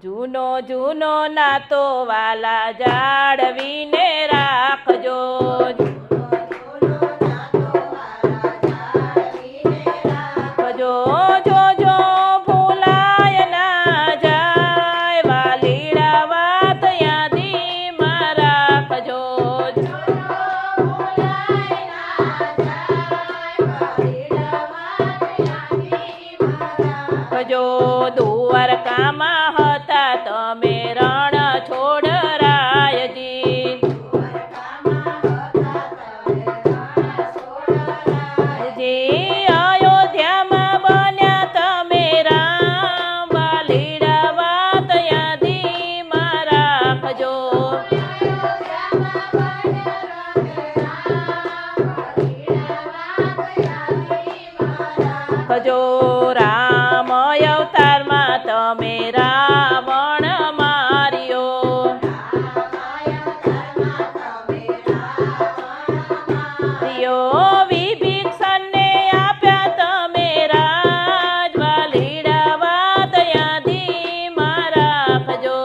જૂનો જૂનો નાતો વાલા જાળવીને રાખજો. જોજો ભૂલાય ના જાય વાલીડા વાત યાદીમાં રાખજો. દ્વારકામાં હતા તમે રણ છોડ રાયજી. અયોધ્યામાં બન્યા તમે રામ વાલીડા વાત યાદીમાં રાખજો. રામ અવતારમાં તમે રાવણ માર્યો. વિભીષણને આપ્યા તમે રાજ વાલીડા વાત યાદીમાં રાખજો.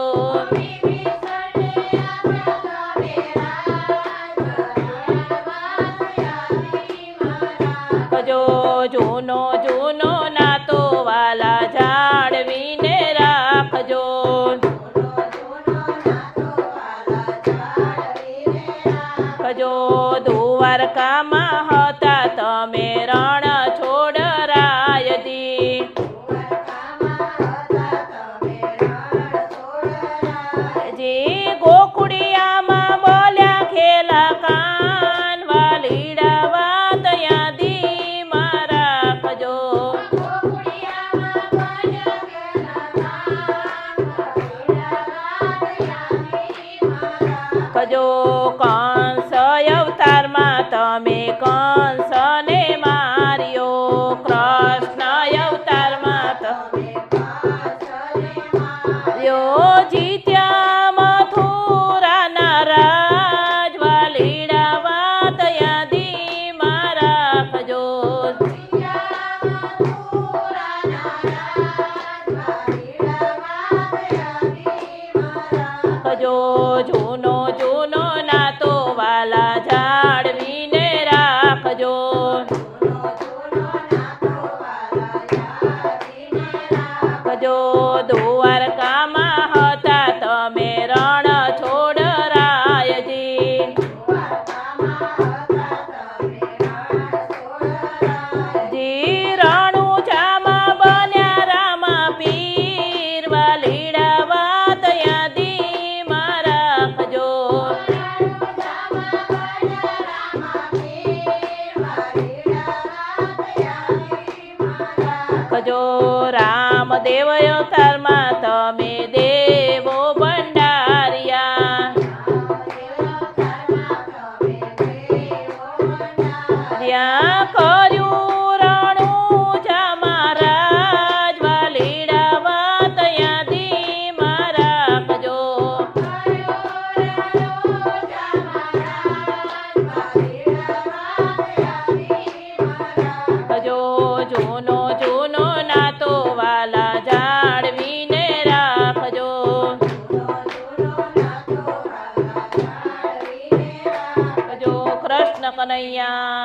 જૂનો જૂનો નાતો વાલા જાળવીને રાખજો. દ્વારકામાં હતા તમે રણ છોડ રાયજી. ગોકુળિયામાં બોલ્યા ખેલા કાન વાલીડા વાત યાદીમાં રાખજો. કંસ અવતારમાં તમે કંસને માર્યો. કૃષ્ણ અવતારમાં તમે જીત્યા મથુરાના રાજ વાલીડા વાત યાદીમાં રાખજો. જૂનો જૂનો નાતો વાલા જાળવીને રાખજો. દ્વારકામાં હતા તમે રણ છોડ રાયજી. રણુજામાં બન્યા રામા પીર વાલીડા વાત યાદીમાં રાખજો. રામદેવ અવતારમાં તમે દેવો ભંડાર્યા. કર્યું રણુજામાં રાજ વાલીડા વાત યાદીમાં રાખજો. જૂનો જૂનો નાતો વાલા જાળવીને રાખજો. કૃષ્ણ કનૈયા